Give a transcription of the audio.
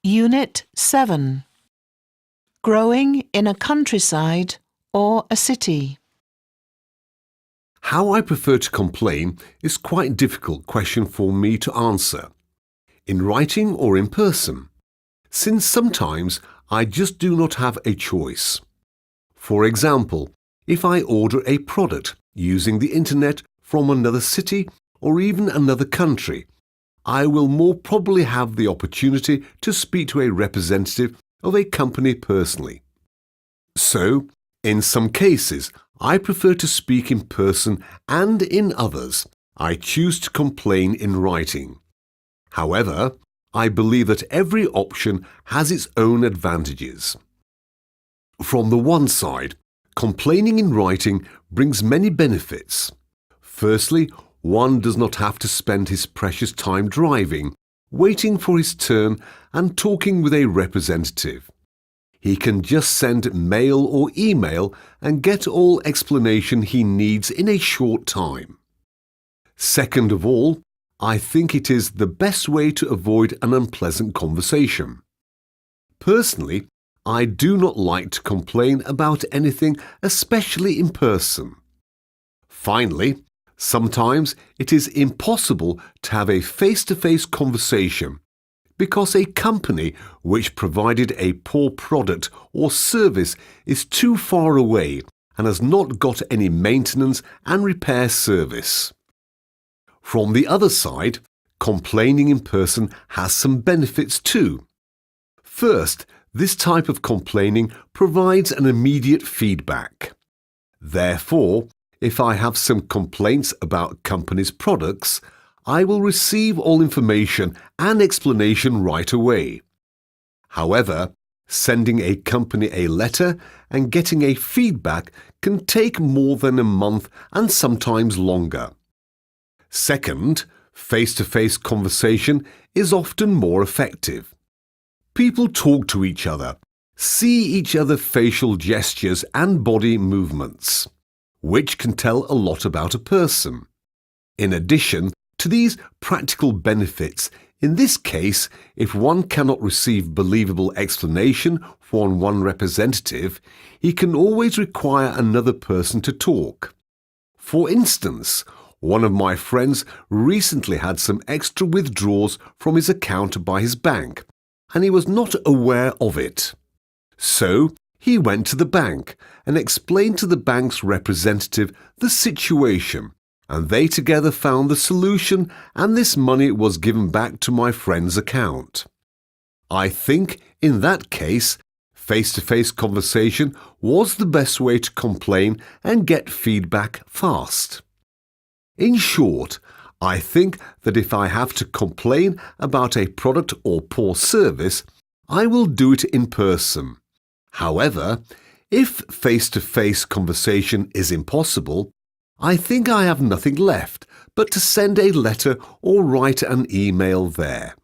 Unit 7. Growing in a countryside or a city. How I prefer to complain is quite a difficult question for me to answer, in writing or in person, since sometimes I just do not have a choice. For example, if I order a product using the internet from another city or even another country, I will more probably have the opportunity to speak to a representative of a company personally. So, in some cases, I prefer to speak in person, and in others, I choose to complain in writing. However, I believe that every option has its own advantages. From the one side, complaining in writing brings many benefits. Firstly, one does not have to spend his precious time driving, waiting for his turn and talking with a representative. He can just send mail or email and get all explanation he needs in a short time. Second of all, I think it is the best way to avoid an unpleasant conversation. Personally, I do not like to complain about anything, especially in person. Finally, sometimes it is impossible to have a face-to-face conversation because a company which provided a poor product or service is too far away and has not got any maintenance and repair service. From the other side, complaining in person has some benefits too. First, this type of complaining provides an immediate feedback. Therefore, if I have some complaints about company's products, I will receive all information and explanation right away. However, sending a company a letter and getting a feedback can take more than a month and sometimes longer. Second, face-to-face conversation is often more effective. People talk to each other, see each other's facial gestures and body movements, which can tell a lot about a person. In addition to these practical benefits, in this case, if one cannot receive believable explanation from one representative, he can always require another person to talk. For instance, one of my friends recently had some extra withdrawals from his account by his bank, and he was not aware of it. So, he went to the bank and explained to the bank's representative the situation, and they together found the solution, and this money was given back to my friend's account. I think, in that case, face-to-face conversation was the best way to complain and get feedback fast. In short, I think that if I have to complain about a product or poor service, I will do it in person. However, if face-to-face conversation is impossible, I think I have nothing left but to send a letter or write an email there.